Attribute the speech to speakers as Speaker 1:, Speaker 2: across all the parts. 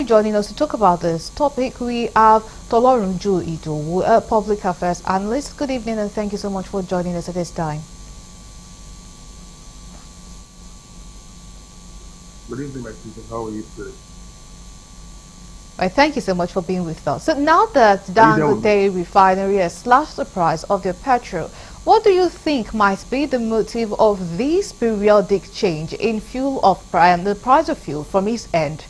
Speaker 1: joining us to talk about this topic, we have Tolorunju Idowu, a public affairs analyst. Good evening and thank you so much for joining us at this time.
Speaker 2: Good evening, my sister. How are you today?
Speaker 1: Right, thank you so much for being with us. So now that Dangote refinery has slashed the price of their petrol, what do you think might be the motive of this periodic change in the price of fuel from its end?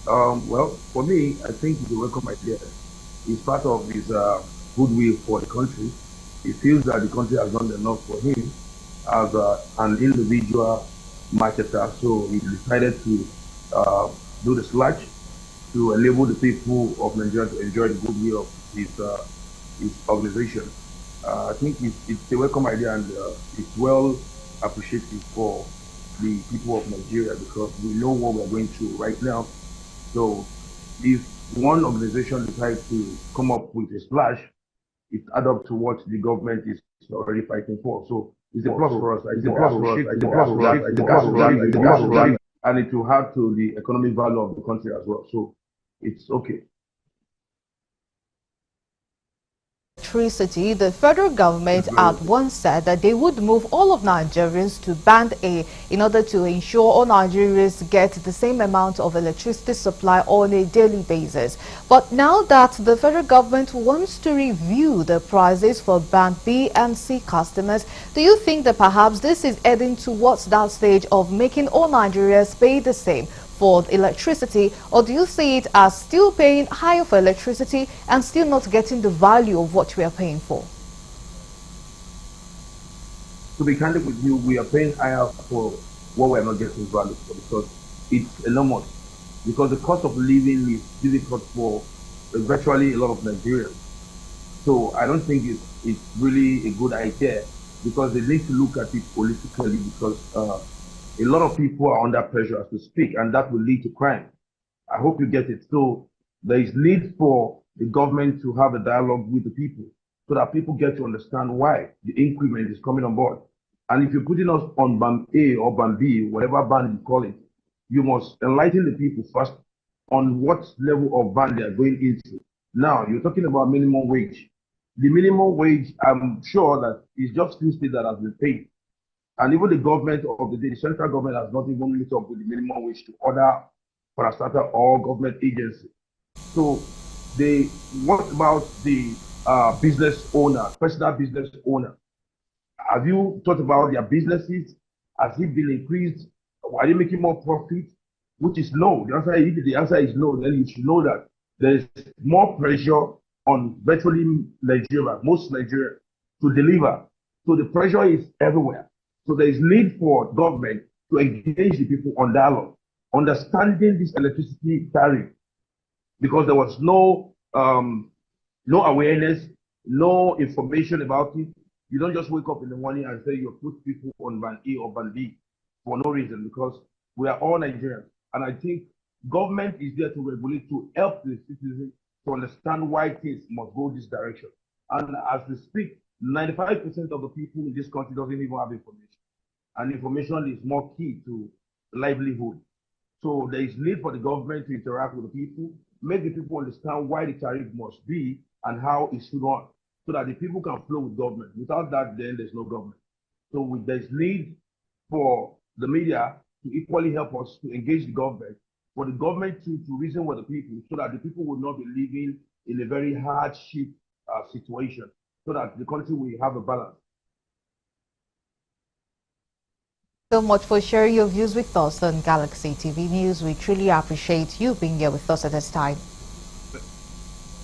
Speaker 2: Well, for me, I think it's a welcome idea. It's part of his goodwill for the country. He feels that the country has done enough for him as an individual marketer, so he decided to do the slash to enable the people of Nigeria to enjoy the goodwill of his organization. I think it's a welcome idea, and it's well appreciated for the people of Nigeria because we know what we're going through right now. So if one organization decides to come up with a splash, it adds up to what the government is already fighting for. So it's a plus for us. It's a plus for us. It's a plus for us. And it will add to the economic value of the country as well. So it's okay.
Speaker 1: Electricity, the federal government had once said that they would move all of Nigerians to Band A in order to ensure all Nigerians get the same amount of electricity supply on a daily basis. But now that the federal government wants to review the prices for Band B and C customers, do you think that perhaps this is heading towards that stage of making all Nigerians pay the same for electricity, or do you see it as still paying higher for electricity and still not getting the value of what we are paying for?
Speaker 2: To be candid with you, we are paying higher for what we are not getting value for because it's enormous. Because the cost of living is difficult for virtually a lot of Nigerians. So I don't think it's really a good idea because they need to look at it politically because a lot of people are under pressure as to speak, and that will lead to crime. I hope you get it. So there is need for the government to have a dialogue with the people so that people get to understand why the increment is coming on board. And if you're putting us on band A or band B, whatever band you call it, you must enlighten the people first on what level of band they are going into. Now, you're talking about minimum wage. The minimum wage, I'm sure that it's just few states that have been paid. And even the government of the day, the central government has not even met up with the minimum wage to order parastatal or government agency. So what about the business owner, personal business owner? Have you thought about their businesses? Has it been increased? Are they making more profit? Which is no. If the answer is no, then you should know that there is more pressure on virtually Nigeria, most Nigeria, to deliver. So the pressure is everywhere. So there is need for government to engage the people on dialogue, understanding this electricity tariff, because there was no awareness, no information about it. You don't just wake up in the morning and say you put people on band A or band B for no reason, because we are all Nigerians. And I think government is there to regulate, to help the citizens to understand why things must go this direction. And as we speak, 95% of the people in this country doesn't even have information. And information is more key to livelihood. So there is need for the government to interact with the people, make the people understand why the tariff must be and how it should run, so that the people can flow with government. Without that, then there's no government. So there's need for the media to equally help us to engage the government, for the government to reason with the people, so that the people will not be living in a very hardship situation, so that the country will have a balance.
Speaker 1: So much for sharing your views with us on Galaxy TV News. We truly appreciate you being here with us at this time.